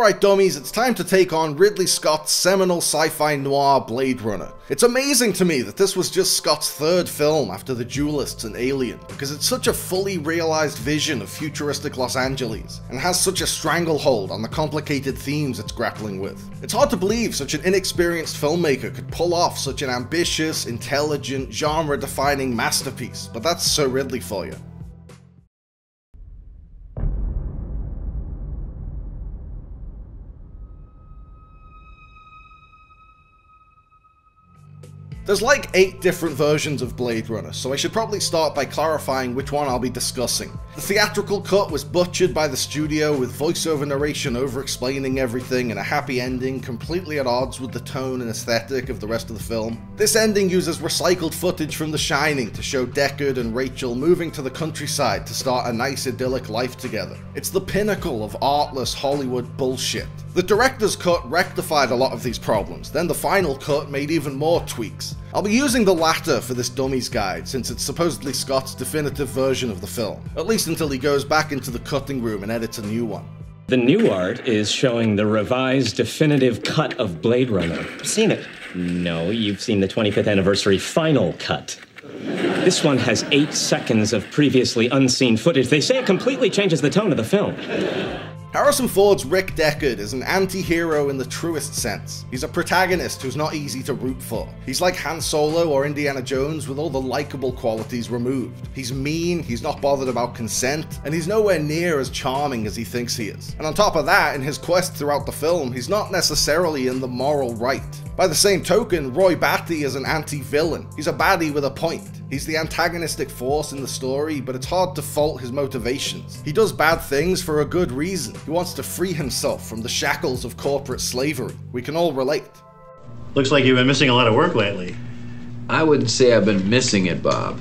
Alright dummies, it's time to take on Ridley Scott's seminal sci-fi noir Blade Runner. It's amazing to me that this was just Scott's third film after The Duelists and Alien, because it's such a fully realized vision of futuristic Los Angeles, and has such a stranglehold on the complicated themes it's grappling with. It's hard to believe such an inexperienced filmmaker could pull off such an ambitious, intelligent, genre-defining masterpiece, but that's so Ridley for you. There's like 8 different versions of Blade Runner, so I should probably start by clarifying which one I'll be discussing. The theatrical cut was butchered by the studio with voiceover narration over-explaining everything and a happy ending completely at odds with the tone and aesthetic of the rest of the film. This ending uses recycled footage from The Shining to show Deckard and Rachel moving to the countryside to start a nice idyllic life together. It's the pinnacle of artless Hollywood bullshit. The director's cut rectified a lot of these problems, then the final cut made even more tweaks. I'll be using the latter for this dummies guide, since it's supposedly Scott's definitive version of the film, at least until he goes back into the cutting room and edits a new one. The new art is showing the revised definitive cut of Blade Runner. I've seen it. No, you've seen the 25th anniversary final cut. This one has 8 seconds of previously unseen footage. They say it completely changes the tone of the film. Harrison Ford's Rick Deckard is an anti-hero in the truest sense. He's a protagonist who's not easy to root for. He's like Han Solo or Indiana Jones with all the likable qualities removed. He's mean, he's not bothered about consent, and he's nowhere near as charming as he thinks he is. And on top of that, in his quest throughout the film, he's not necessarily in the moral right. By the same token, Roy Batty is an anti-villain. He's a baddie with a point. He's the antagonistic force in the story, but it's hard to fault his motivations. He does bad things for a good reason. He wants to free himself from the shackles of corporate slavery. We can all relate. Looks like you've been missing a lot of work lately. I wouldn't say I've been missing it, Bob.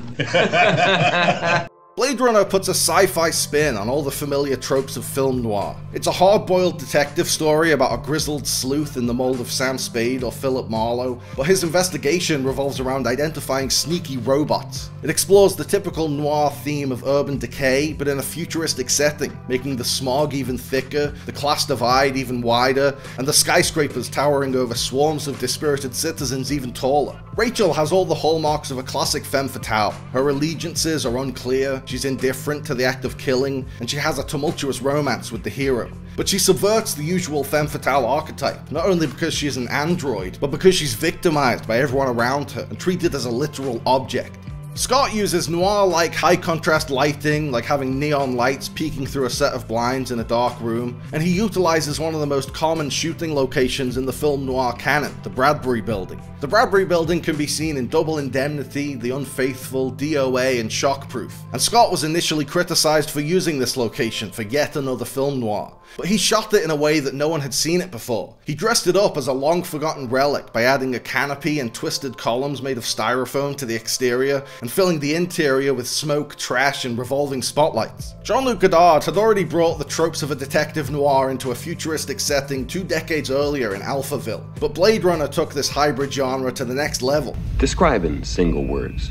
Blade Runner puts a sci-fi spin on all the familiar tropes of film noir. It's a hard-boiled detective story about a grizzled sleuth in the mold of Sam Spade or Philip Marlowe, but his investigation revolves around identifying sneaky robots. It explores the typical noir theme of urban decay, but in a futuristic setting, making the smog even thicker, the class divide even wider, and the skyscrapers towering over swarms of dispirited citizens even taller. Rachel has all the hallmarks of a classic femme fatale. Her allegiances are unclear, she's indifferent to the act of killing, and she has a tumultuous romance with the hero. But she subverts the usual femme fatale archetype, not only because she is an android, but because she's victimized by everyone around her and treated as a literal object. Scott uses noir-like high-contrast lighting, like having neon lights peeking through a set of blinds in a dark room, and he utilizes one of the most common shooting locations in the film noir canon, the Bradbury Building. The Bradbury Building can be seen in Double Indemnity, The Unfaithful, DOA, and Shockproof, and Scott was initially criticized for using this location for yet another film noir. But he shot it in a way that no one had seen it before. He dressed it up as a long-forgotten relic by adding a canopy and twisted columns made of styrofoam to the exterior, and filling the interior with smoke, trash, and revolving spotlights. Jean-Luc Godard had already brought the tropes of a detective noir into a futuristic setting 2 decades earlier in Alphaville, but Blade Runner took this hybrid genre to the next level. Describe in single words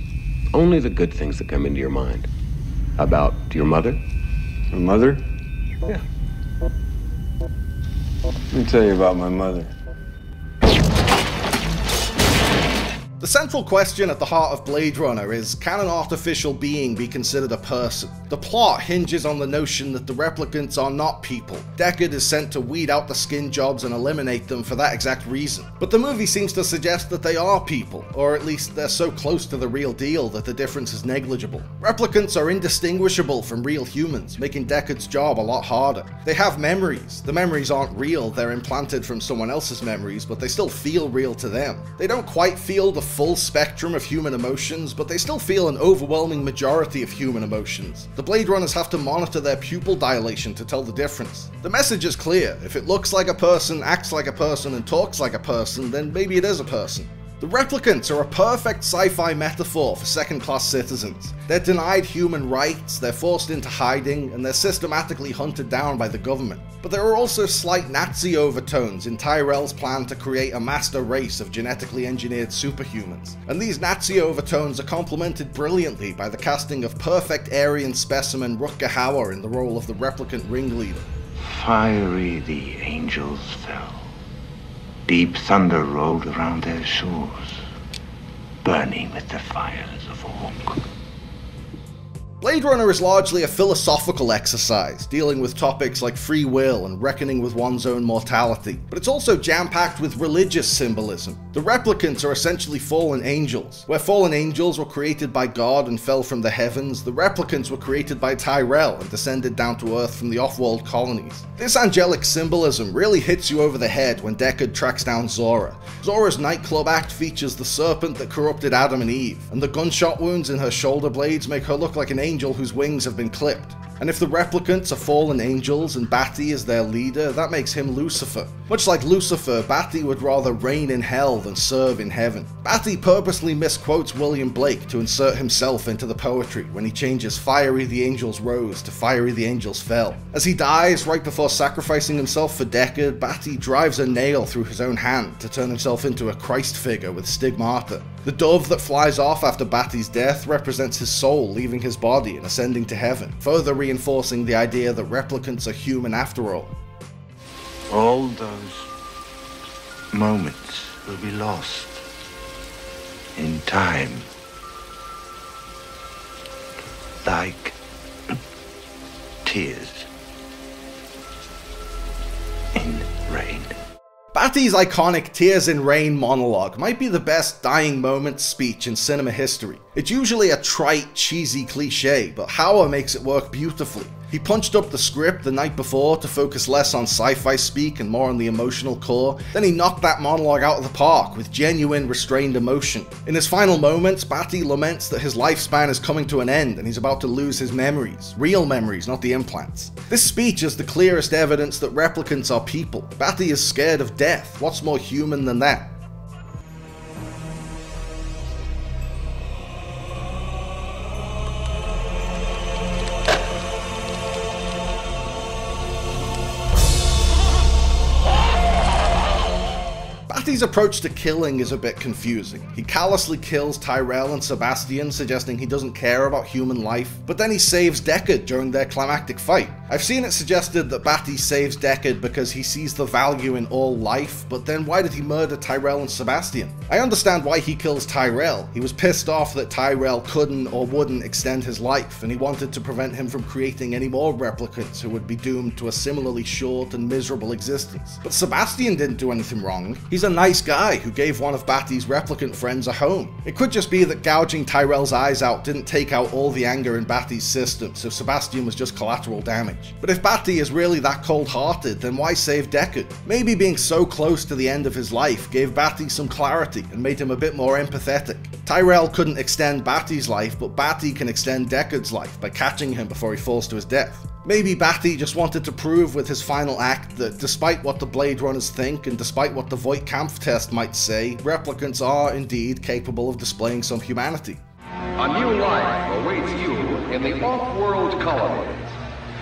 only the good things that come into your mind. About your mother? My mother? Yeah. Let me tell you about my mother. The central question at the heart of Blade Runner is, can an artificial being be considered a person? The plot hinges on the notion that the replicants are not people. Deckard is sent to weed out the skin jobs and eliminate them for that exact reason. But the movie seems to suggest that they are people, or at least they're so close to the real deal that the difference is negligible. Replicants are indistinguishable from real humans, making Deckard's job a lot harder. They have memories. The memories aren't real, they're implanted from someone else's memories, but they still feel real to them. They don't quite feel the full spectrum of human emotions, but they still feel an overwhelming majority of human emotions. The Blade Runners have to monitor their pupil dilation to tell the difference. The message is clear: if it looks like a person, acts like a person, and talks like a person, then maybe it is a person. The Replicants are a perfect sci-fi metaphor for second-class citizens. They're denied human rights, they're forced into hiding, and they're systematically hunted down by the government. But there are also slight Nazi overtones in Tyrell's plan to create a master race of genetically engineered superhumans. And these Nazi overtones are complemented brilliantly by the casting of perfect Aryan specimen Rutger Hauer in the role of the Replicant ringleader. Fiery the angels fell. Deep thunder rolled around their shores, burning with the fires of Orc. Blade Runner is largely a philosophical exercise, dealing with topics like free will and reckoning with one's own mortality, but it's also jam-packed with religious symbolism. The Replicants are essentially fallen angels. Where fallen angels were created by God and fell from the heavens, the Replicants were created by Tyrell and descended down to Earth from the off-world colonies. This angelic symbolism really hits you over the head when Deckard tracks down Zora. Zora's nightclub act features the serpent that corrupted Adam and Eve, and the gunshot wounds in her shoulder blades make her look like an angel whose wings have been clipped. And if the Replicants are fallen angels and Batty is their leader, that makes him Lucifer. Much like Lucifer, Batty would rather reign in hell than serve in heaven. Batty purposely misquotes William Blake to insert himself into the poetry when he changes "Fiery the angels rose" to "Fiery the angels fell." As he dies right before sacrificing himself for Deckard, Batty drives a nail through his own hand to turn himself into a Christ figure with stigmata. The dove that flies off after Batty's death represents his soul leaving his body and ascending to heaven, further reinforcing the idea that replicants are human after all. All those moments will be lost in time, like tears in rain. Batty's iconic Tears in Rain monologue might be the best dying moment speech in cinema history. It's usually a trite, cheesy cliche, but Hauer makes it work beautifully. He punched up the script the night before to focus less on sci-fi speak and more on the emotional core, then he knocked that monologue out of the park with genuine restrained emotion. In his final moments, Batty laments that his lifespan is coming to an end and he's about to lose his memories. Real memories, not the implants. This speech is the clearest evidence that replicants are people. Batty is scared of death. What's more human than that? Batty's approach to killing is a bit confusing. He callously kills Tyrell and Sebastian, suggesting he doesn't care about human life, but then he saves Deckard during their climactic fight. I've seen it suggested that Batty saves Deckard because he sees the value in all life, but then why did he murder Tyrell and Sebastian? I understand why he kills Tyrell. He was pissed off that Tyrell couldn't or wouldn't extend his life, and he wanted to prevent him from creating any more replicants who would be doomed to a similarly short and miserable existence. But Sebastian didn't do anything wrong. He's a nice guy who gave one of Batty's replicant friends a home. It could just be that gouging Tyrell's eyes out didn't take out all the anger in Batty's system, so Sebastian was just collateral damage. But if Batty is really that cold-hearted, then why save Deckard? Maybe being so close to the end of his life gave Batty some clarity and made him a bit more empathetic. Tyrell couldn't extend Batty's life, but Batty can extend Deckard's life by catching him before he falls to his death. Maybe Batty just wanted to prove with his final act that despite what the Blade Runners think and despite what the Voight-Kampff test might say, replicants are indeed capable of displaying some humanity. A new life awaits you in the off-world colonies.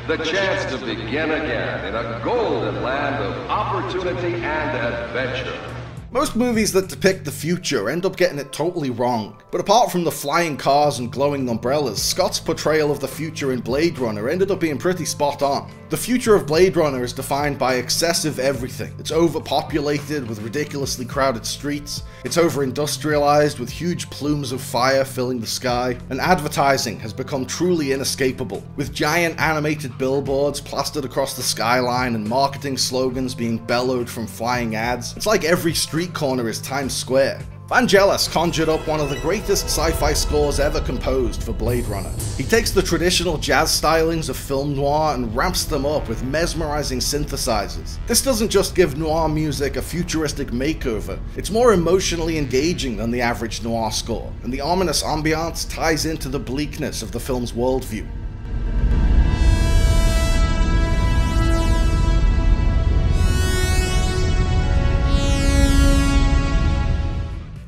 The chance to begin again in a golden land of opportunity and adventure. Most movies that depict the future end up getting it totally wrong, but apart from the flying cars and glowing umbrellas, Scott's portrayal of the future in Blade Runner ended up being pretty spot on. The future of Blade Runner is defined by excessive everything. It's overpopulated with ridiculously crowded streets, it's over-industrialized with huge plumes of fire filling the sky, and advertising has become truly inescapable, with giant animated billboards plastered across the skyline and marketing slogans being bellowed from flying ads. It's like every street corner is Times Square. Vangelis conjured up one of the greatest sci-fi scores ever composed for Blade Runner. He takes the traditional jazz stylings of film noir and ramps them up with mesmerizing synthesizers. This doesn't just give noir music a futuristic makeover, it's more emotionally engaging than the average noir score, and the ominous ambiance ties into the bleakness of the film's worldview.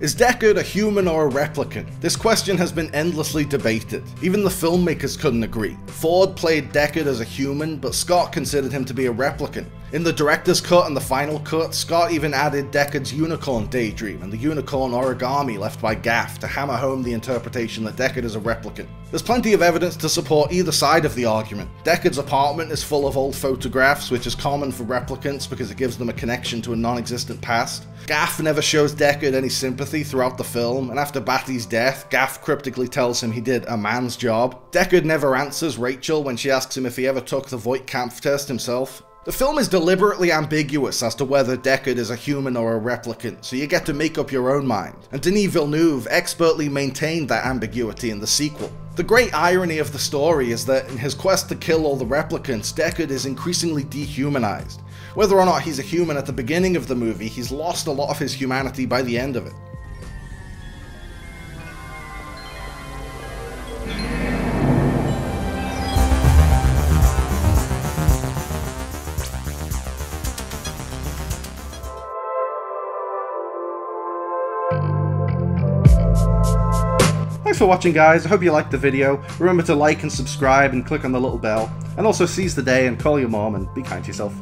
Is Deckard a human or a replicant? This question has been endlessly debated. Even the filmmakers couldn't agree. Ford played Deckard as a human, but Scott considered him to be a replicant. In the director's cut and the final cut, Scott even added Deckard's unicorn daydream and the unicorn origami left by Gaff to hammer home the interpretation that Deckard is a replicant. There's plenty of evidence to support either side of the argument. Deckard's apartment is full of old photographs, which is common for replicants because it gives them a connection to a non-existent past. Gaff never shows Deckard any sympathy throughout the film, and after Batty's death, Gaff cryptically tells him he did a man's job. Deckard never answers Rachel when she asks him if he ever took the Voight-Kampff test himself. The film is deliberately ambiguous as to whether Deckard is a human or a replicant, so you get to make up your own mind, and Denis Villeneuve expertly maintained that ambiguity in the sequel. The great irony of the story is that in his quest to kill all the replicants, Deckard is increasingly dehumanized. Whether or not he's a human at the beginning of the movie, he's lost a lot of his humanity by the end of it. Thanks for watching, guys. I hope you liked the video. Remember to like and subscribe and click on the little bell. And also seize the day and call your mom and be kind to yourself.